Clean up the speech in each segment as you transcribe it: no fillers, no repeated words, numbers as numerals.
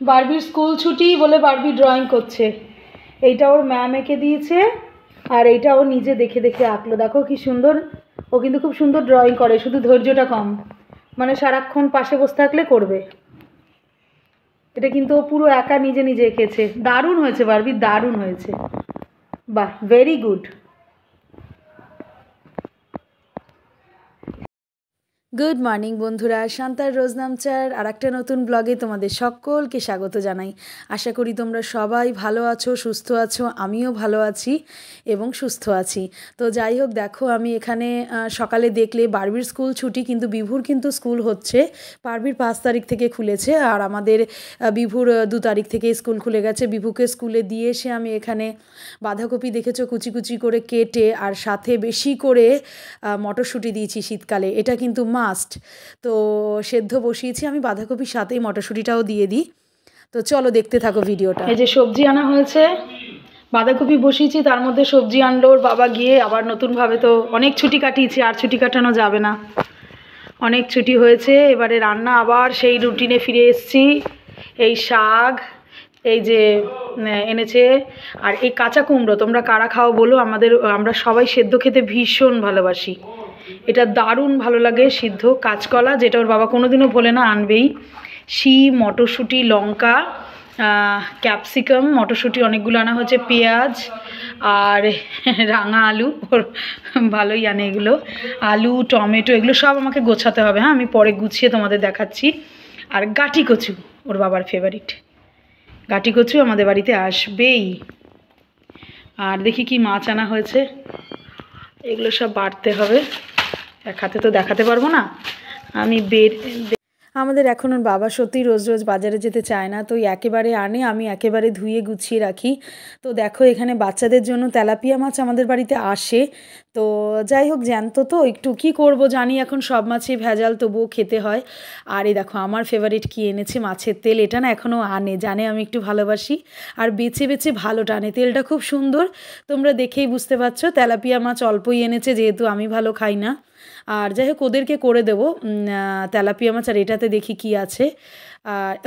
বারবির school ছুটি বলে Barbie drawing করছে। এইটা ওর ম্যাম এঁকে দিয়েছে আর এইটা ও নিজে দেখে দেখে আঁকলো। দেখো কি সুন্দর, ও কিন্তু খুব সুন্দর ড্রয়িং করে, শুধু ধৈর্যটা কম, মানে সারাক্ষণ পাশে বসে থাকলে করবে। এটা কিন্তু ও পুরো একা নিজে নিজে এঁকেছে। দারুণ হয়েছে বারবি, দারুণ হয়েছে, বাহ, ভেরি গুড। গুড মর্নিং বন্ধুরা, শান্তার রোজনামচার আর একটা নতুন ব্লগে তোমাদের সকলকে স্বাগত জানাই। আশা করি তোমরা সবাই ভালো আছো, সুস্থ আছো। আমিও ভালো আছি এবং সুস্থ আছি। তো যাই হোক, দেখো আমি এখানে সকালে দেখলে বারবির স্কুল ছুটি, কিন্তু বিভুর কিন্তু স্কুল হচ্ছে। বারবির 5 তারিখ থেকে খুলেছে আর আমাদের বিভুর 2 তারিখ থেকে স্কুল খুলে গেছে। বিভুকে স্কুলে দিয়ে এসে আমি এখানে বাঁধাকপি দেখেছো কুচি কুচি করে কেটে আর সাথে বেশি করে মটরশুঁটি দিয়েছি শীতকালে, এটা কিন্তু মাস্ট। তো সেদ্ধ বসিয়েছি আমি, বাঁধাকপির সাথেই মটরশুঁটিটাও দিয়ে দিই। তো চলো দেখতে থাকো ভিডিওটা। এই যে সবজি আনা হয়েছে, বাঁধাকপি বসিয়েছি, তার মধ্যে সবজি আনলো ওর বাবা গিয়ে আবার নতুনভাবে। তো অনেক ছুটি কাটিয়েছি, আর ছুটি কাটানো যাবে না, অনেক ছুটি হয়েছে। এবারে রান্না আবার সেই রুটিনে ফিরে এসেছি। এই শাক এই যে এনেছে, আর এই কাঁচা কুমড়ো তোমরা কারা খাও বলো। আমরা সবাই সেদ্ধ খেতে ভীষণ ভালোবাসি, এটা দারুণ ভালো লাগে। সিদ্ধ কাঁচকলা, যেটা ওর বাবা কোনোদিনও ভোলে না, আনবেই। শিম, মটরশুঁটি, লঙ্কা, ক্যাপসিকাম, মটরশুঁটি অনেকগুলো আনা হয়েছে, পেঁয়াজ আর রাঙা আলু, ওর ভালোই আনে এগুলো। আলু, টমেটো, এগুলো সব আমাকে গোছাতে হবে। হ্যাঁ, আমি পরে গুছিয়ে তোমাদের দেখাচ্ছি। আর গাটি কচু, ওর বাবার ফেভারিট গাটি কচু আমাদের বাড়িতে আসবেই। আর দেখি কি মাছ আনা হয়েছে, এগুলো সব বাড়তে হবে, এক হাতে তো দেখাতে পারবো না আমি। আমাদের এখন ওর বাবা সত্যি রোজ রোজ বাজারে যেতে চায় না, তো একেবারে আনে, আমি একেবারে ধুয়ে গুছিয়ে রাখি। তো দেখো এখানে বাচ্চাদের জন্য তেলাপিয়া মাছ আমাদের বাড়িতে আসে। তো যাই হোক, জ্যান্ত তো একটু কী করব, জানি এখন সব মাছই ভেজাল, তবুও খেতে হয়। আর এই দেখো আমার ফেভারিট কী এনেছে, মাছের তেল। এটা না এখনও আনে, জানে আমি একটু ভালোবাসি, আর বেছে বেছে ভালো টানে, তেলটা খুব সুন্দর। তোমরা দেখেই বুঝতে পারছো, তেলাপিয়া মাছ অল্পই এনেছে, যেহেতু আমি ভালো খাই না। আর যাই হোক, ওদেরকে করে দেবো তেলাপিয়া মাছ। আর এটাতে দেখি কি আছে,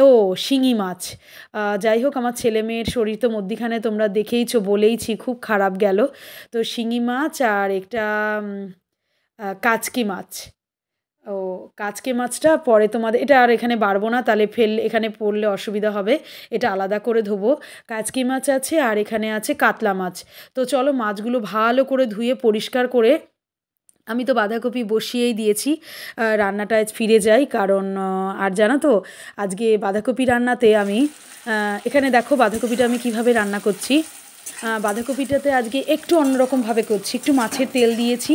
ও শিঙি মাছ। যাই হোক, আমার ছেলে মেয়ের শরীর তো মধ্যিখানে তোমরা দেখেইছো, বলেইছি খুব খারাপ গেল। তো শিঙি মাছ আর একটা কাচকি মাছ। ও, কাচকি মাছটা পরে তোমাদের, এটা আর এখানে বাড়বো না, তাহলে এখানে পড়লে অসুবিধা হবে, এটা আলাদা করে ধোবো। কাচকি মাছ আছে আর এখানে আছে কাতলা মাছ। তো চলো মাছগুলো ভালো করে ধুয়ে পরিষ্কার করে, আমি তো বাঁধাকপি বসিয়েই দিয়েছি, রান্নাটায় ফিরে যাই। কারণ আর জানো তো, আজকে বাঁধাকপি রান্নাতে আমি এখানে দেখো বাঁধাকপিটা আমি কিভাবে রান্না করছি। বাঁধাকপিটাতে আজকে একটু অন্যরকমভাবে করছি, একটু মাছের তেল দিয়েছি।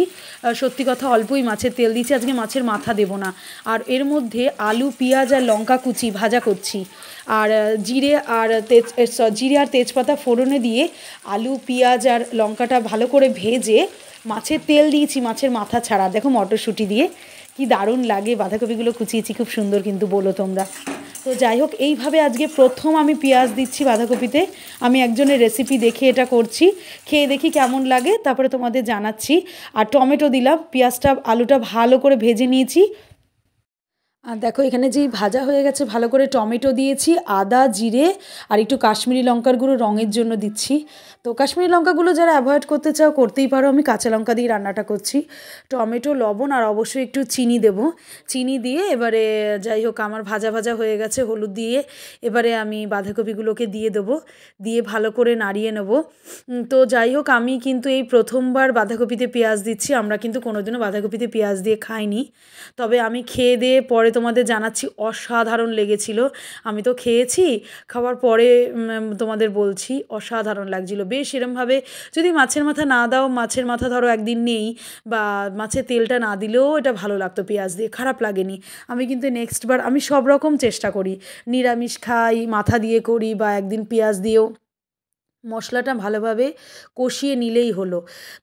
সত্যি কথা, অল্পই মাছের তেল দিয়েছি, আজকে মাছের মাথা দেবো না। আর এর মধ্যে আলু, পেঁয়াজ আর লঙ্কা কুচি ভাজা করছি। আর জিরে আর তেজপাতা ফোড়নে দিয়ে আলু, পেঁয়াজ আর লঙ্কাটা ভালো করে ভেজে মাছের তেল দিয়েছি, মাছের মাথা ছাড়া। দেখো মটরশুঁটি দিয়ে কি দারুণ লাগে। বাঁধাকপিগুলো কুচিয়েছি খুব সুন্দর, কিন্তু বলো তোমরা। তো যাই হোক, এইভাবে আজকে প্রথম আমি পেঁয়াজ দিচ্ছি বাঁধাকপিতে। আমি একজনের রেসিপি দেখে এটা করছি, খেয়ে দেখি কেমন লাগে, তারপরে তোমাদের জানাচ্ছি। আর টমেটো দিলাম, পেঁয়াজটা আলুটা ভালো করে ভেজে নিয়েছি। আর দেখো এখানে যেই ভাজা হয়ে গেছে, ভালো করে টমেটো দিয়েছি, আদা, জিরে আর একটু কাশ্মীরি লঙ্কার গুঁড়ো রঙের জন্য দিচ্ছি। তো কাশ্মীরি লঙ্কাগুলো যারা অ্যাভয়েড করতে চাও করতেই পারো, আমি কাঁচা লঙ্কা দিয়ে রান্নাটা করছি। টমেটো, লবণ আর অবশ্যই একটু চিনি দেব। চিনি দিয়ে এবারে যাই হোক, আমার ভাজা ভাজা হয়ে গেছে, হলুদ দিয়ে এবারে আমি বাঁধাকপিগুলোকে দিয়ে দেবো, দিয়ে ভালো করে নাড়িয়ে নেব। তো যাই হোক, আমি কিন্তু এই প্রথমবার বাঁধাকপিতে পেঁয়াজ দিচ্ছি। আমরা কিন্তু কোনোদিনও বাঁধাকপিতে পেঁয়াজ দিয়ে খাইনি, তবে আমি খেয়ে দিয়ে পরে তোমাদের জানাচ্ছি, অসাধারণ লেগেছিল। আমি তো খেয়েছি, খাওয়ার পরে তোমাদের বলছি অসাধারণ লাগছিল। বেশ এরমভাবে যদি মাছের মাথা না দাও, মাছের মাথা ধরো একদিন নেই, বা মাছের তেলটা না দিলেও এটা ভালো লাগতো পেঁয়াজ দিয়ে, খারাপ লাগেনি। আমি কিন্তু নেক্সটবার আমি সব রকম চেষ্টা করি, নিরামিষ খাই, মাথা দিয়ে করি, বা একদিন পেঁয়াজ দিয়েও। মশলাটা ভালোভাবে কষিয়ে নিলেই হলো।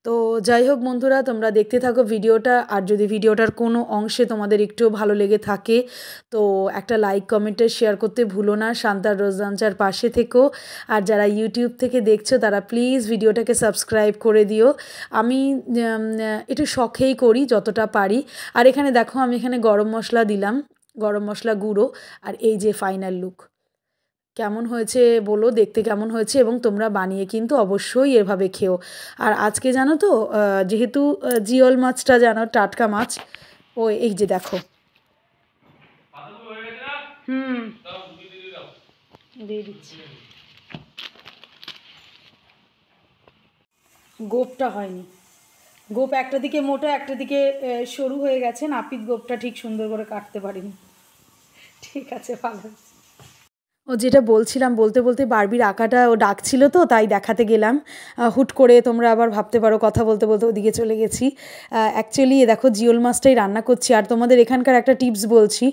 তো যাই হোক বন্ধুরা, তোমরা দেখতে থাকো ভিডিওটা। আর যদি ভিডিওটার কোনো অংশে তোমাদের একটুও ভালো লেগে থাকে, তো একটা লাইক, কমেন্টে শেয়ার করতে ভুলো না। শান্তার রোজনামচার পাশে থেকো। আর যারা ইউটিউব থেকে দেখছো, তারা প্লিজ ভিডিওটাকে সাবস্ক্রাইব করে দিও। আমি একটু শখেই করি যতটা পারি। আর এখানে দেখো, আমি এখানে গরম মশলা দিলাম, গরম মশলা গুঁড়ো। আর এই যে ফাইনাল লুক, কেমন হয়েছে বলো, দেখতে কেমন হয়েছে, এবং তোমরা বানিয়ে কিন্তু অবশ্যই এভাবে খেও। আর আজকে জানো তো যেহেতু জিওল মাছটা জানো টাটকা মাছ, ও এই যে দেখো। হুম, দিয়ে দিচ্ছি। গোপটা হয়নি, গোপ একটা দিকে মোটা একটা দিকে সরু হয়ে গেছে, নাপিত গোপটা ঠিক সুন্দর করে কাটতে পারিনি। ঠিক আছে, ভালো। ও যেটা বলছিলাম, বলতে বলতে বারবির আঁকাটা ও ডাকছিল তো তাই দেখাতে গেলাম। হুট করে তোমরা আবার ভাবতে পারো কথা বলতে বলতে ওদিকে চলে গেছি। অ্যাকচুয়ালি দেখো জিওল মাছটাই রান্না করছি, আর তোমাদের এখানকার একটা টিপস বলছি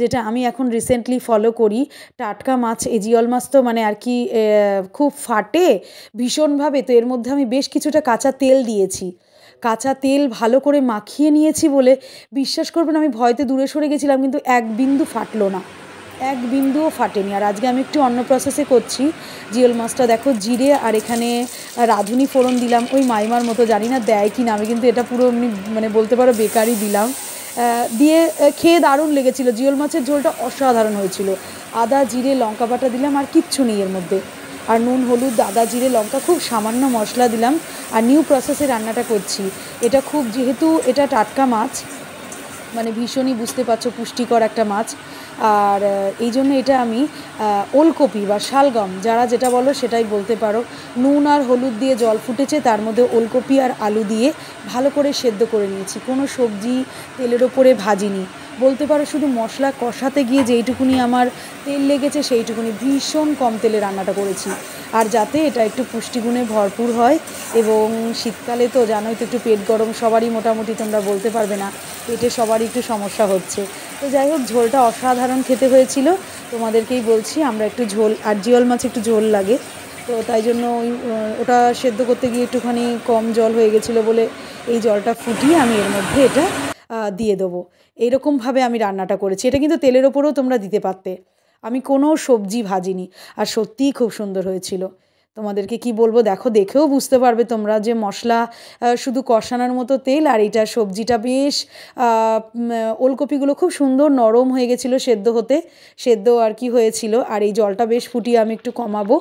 যেটা আমি এখন রিসেন্টলি ফলো করি। টাটকা মাছ, এই জিওল মাছ তো মানে আর কি খুব ফাটে ভীষণভাবে, তো এর মধ্যে আমি বেশ কিছুটা কাঁচা তেল দিয়েছি। কাঁচা তেল ভালো করে মাখিয়ে নিয়েছি বলে বিশ্বাস করবেন আমি ভয়তে দূরে সরে গেছিলাম, কিন্তু এক বিন্দু ফাটলো না, এক বিন্দুও ফাটেনি। আর আজকে আমি একটু অন্য প্রসেসে করছি। জিওল মাছটা দেখো জিরে আর এখানে রাঁধুনি ফোড়ন দিলাম, ওই মাইমার মতো, জানি না দেয় কি না, আমি কিন্তু এটা পুরো এমনি মানে বলতে পারো বেকারই দিলাম। দিয়ে খেয়ে দারুণ লেগেছিলো, জিওল মাছের ঝোলটা অসাধারণ হয়েছিল। আদা জিরে লঙ্কা বাটা দিলাম, আর কিচ্ছু নেই এর মধ্যে। আর নুন হলুদ আদা জিরে লঙ্কা, খুব সামান্য মশলা দিলাম। আর নিউ প্রসেসে রান্নাটা করছি। এটা খুব, যেহেতু এটা টাটকা মাছ, মানে ভীষণই বুঝতে পারছো পুষ্টিকর একটা মাছ। আর এই জন্য এটা আমি ওলকপি বা শালগম যারা যেটা বলো সেটাই বলতে পারো, নুন আর হলুদ দিয়ে জল ফুটেছে, তার মধ্যে ওলকপি আর আলু দিয়ে ভালো করে সেদ্ধ করে নিয়েছি। কোনো সবজি তেলের ওপরে ভাজিনি, বলতে পারো শুধু মশলা কষাতে গিয়ে যেইটুকুনি আমার তেল লেগেছে সেইটুকুনি, ভীষণ কম তেলে রান্নাটা করেছি। আর যাতে এটা একটু পুষ্টিগুণে ভরপুর হয়, এবং শীতকালে তো জানোই তো একটু পেট গরম সবারই মোটামুটি, তোমরা বলতে পারবে না, পেটে সবারই একটু সমস্যা হচ্ছে। তো যাই হোক, ঝোলটা অসাধারণ খেতে হয়েছিল, তোমাদেরকেই বলছি। আমরা একটু ঝোল, আর জিওল মাছ একটু ঝোল লাগে, তো তাই জন্য ওটা সেদ্ধ করতে গিয়ে একটুখানি কম জল হয়ে গেছিলো বলে এই জলটা ফুটিয়ে আমি এর মধ্যে এটা দিয়ে দেবো। এইরকমভাবে আমি রান্নাটা করেছি। এটা কিন্তু তেলের ওপরেও তোমরা দিতে পারতে, আমি কোনো সবজি ভাজিনি। আর সত্যিই খুব সুন্দর হয়েছিল। তোমাদেরকে কি বলবো, দেখো দেখেও বুঝতে পারবে তোমরা যে মশলা শুধু কষানোর মতো তেল, আর এটা সবজিটা বেশ ওলকপিগুলো খুব সুন্দর নরম হয়ে গেছিলো সেদ্ধ হতে, সেদ্ধ আর কি হয়েছিল। আর এই জলটা বেশ ফুটিয়ে আমি একটু কমাবো,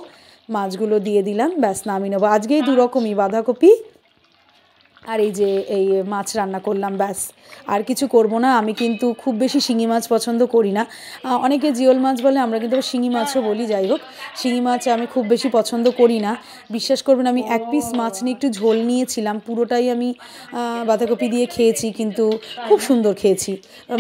মাছগুলো দিয়ে দিলাম, ব্যাস নামিয়ে নেবো। আজকেই দুরকমই, বাঁধাকপি আর এই যে এই মাছ রান্না করলাম, ব্যাস। আর কিছু করব না। আমি কিন্তু খুব বেশি শিঙি মাছ পছন্দ করি না, অনেকে জিওল মাছ বলে, আমরা কিন্তু শিঙি মাছও বলি। যাই হোক, শিঙি মাছ আমি খুব বেশি পছন্দ করি না। বিশ্বাস করবেন আমি এক পিস মাছ নিয়ে একটু ঝোল নিয়েছিলাম, পুরোটাই আমি বাঁধাকপি দিয়ে খেয়েছি, কিন্তু খুব সুন্দর খেয়েছি।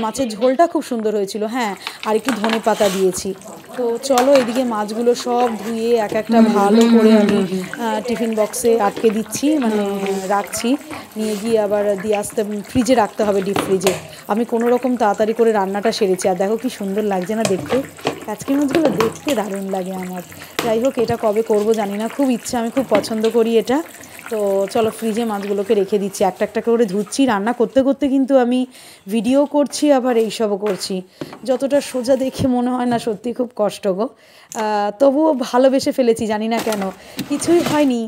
মাছের ঝোলটা খুব সুন্দর হয়েছিল, হ্যাঁ। আর একটু ধনে পাতা দিয়েছি। তো চলো, এদিকে মাছগুলো সব ধুয়ে এক একটা ভালো করে আমি টিফিন বক্সে আটকে দিচ্ছি, মানে রাখছি। নিয়ে গিয়ে আবার দিয়ে আসতে, ফ্রিজে রাখতে হবে, ডিপ ফ্রিজে। আমি কোনো রকম তাড়াতাড়ি করে রান্নাটা সেরেছি। আর দেখো কি সুন্দর লাগছে না দেখতে, কাচকি মাছগুলো দেখতে দারুণ লাগে আমার। যাই হোক, এটা কবে করব জানি না, খুব ইচ্ছা, আমি খুব পছন্দ করি এটা। তো চলো, ফ্রিজে মাছগুলোকে রেখে দিচ্ছি, একটা একটা করে ধুচ্ছি। রান্না করতে করতে কিন্তু আমি ভিডিও করছি, আবার এইসবও করছি। যতটা সোজা দেখে মনে হয় না, সত্যি খুব কষ্ট গো। তবুও ভালোবেসে ফেলেছি, জানি না কেন, কিছুই হয়নি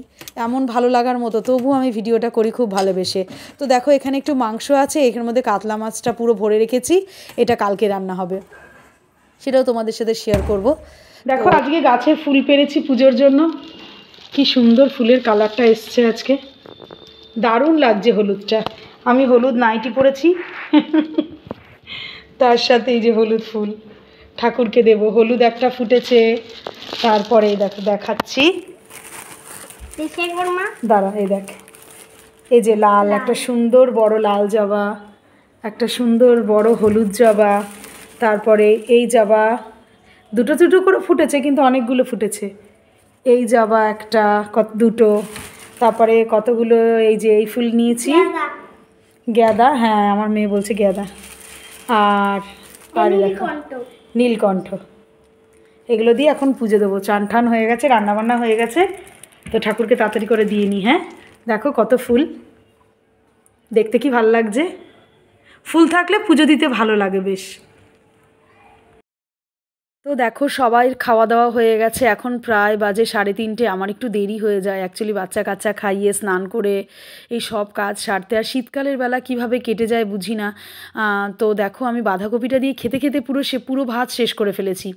এমন ভালো লাগার মতো, তবুও আমি ভিডিওটা করি খুব ভালোবেসে। তো দেখো, এখানে একটু মাংস আছে, এখানের মধ্যে কাতলা মাছটা পুরো ভরে রেখেছি, এটা কালকে রান্না হবে, সেটাও তোমাদের সাথে শেয়ার করব। দেখো, আজকে গাছের ফুল পেরেছি পুজোর জন্য, কি সুন্দর ফুলের কালারটা এসছে আজকে, দারুণ লাগছে হলুদটা। আমি হলুদ নাইটি পরেছি তার সাথে এই যে হলুদ ফুল, ঠাকুরকে দেব। হলুদ একটা ফুটেছে, তারপরে এই দেখো দেখাচ্ছি, দাঁড়া, এই দেখ, এই যে লাল একটা সুন্দর বড় লাল জবা, একটা সুন্দর বড় হলুদ জবা, তারপরে এই জবা দুটো দুটো করে ফুটেছে, কিন্তু অনেকগুলো ফুটেছে। এই জবা একটা, দুটো, তারপরে কতগুলো এই যে এই ফুল নিয়েছি, গ্যাদা, হ্যাঁ আমার মেয়ে বলছে গ্যাদা, আর আর দেখো নীলকণ্ঠ। এগুলো দিয়ে এখন পুজো দেবো। চান ঠান হয়ে গেছে, রান্নাবান্না হয়ে গেছে, তো ঠাকুরকে তাড়াতাড়ি করে দিয়ে নিই। হ্যাঁ, দেখো কত ফুল, দেখতে কি ভালো লাগছে। ফুল থাকলে পুজো দিতে ভালো লাগে বেশ। তো দেখো, সবাই খাওয়া দাওয়া হয়ে গেছে, এখন প্রায় বাজে 3:30। আমার একটু দেরি হয়ে যায় অ্যাকচুয়ালি, বাচ্চা কাচ্চা খাইয়ে স্নান করে এই সব কাজ সারতে, আর শীতকালের বেলা কিভাবে কেটে যায় বুঝি না। তো দেখো, আমি বাঁধাকপিটা দিয়ে খেতে খেতে পুরো ভাত শেষ করে ফেলেছি।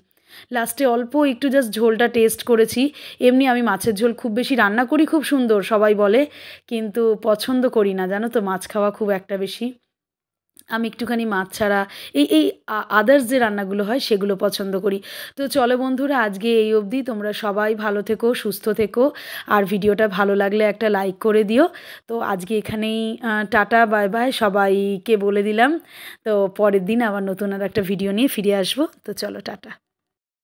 লাস্টে অল্প একটু জাস্ট ঝোলটা টেস্ট করেছি। এমনি আমি মাছের ঝোল খুব বেশি রান্না করি, খুব সুন্দর সবাই বলে, কিন্তু পছন্দ করি না জানো তো মাছ খাওয়া খুব একটা বেশি। আমি একটুখানি মাছ ছাড়া এই আদার্স যে রান্নাগুলো হয় সেগুলো পছন্দ করি। তো চলো বন্ধুরা, আজকে এই অবধি। তোমরা সবাই ভালো থেকো, সুস্থ থেকো, আর ভিডিওটা ভালো লাগলে একটা লাইক করে দিও। তো আজকে এখানেই টাটা বাই বাই সবাইকে বলে দিলাম। তো পরের দিন আবার নতুন আর একটা ভিডিও নিয়ে ফিরে আসবো। তো চলো টাটা।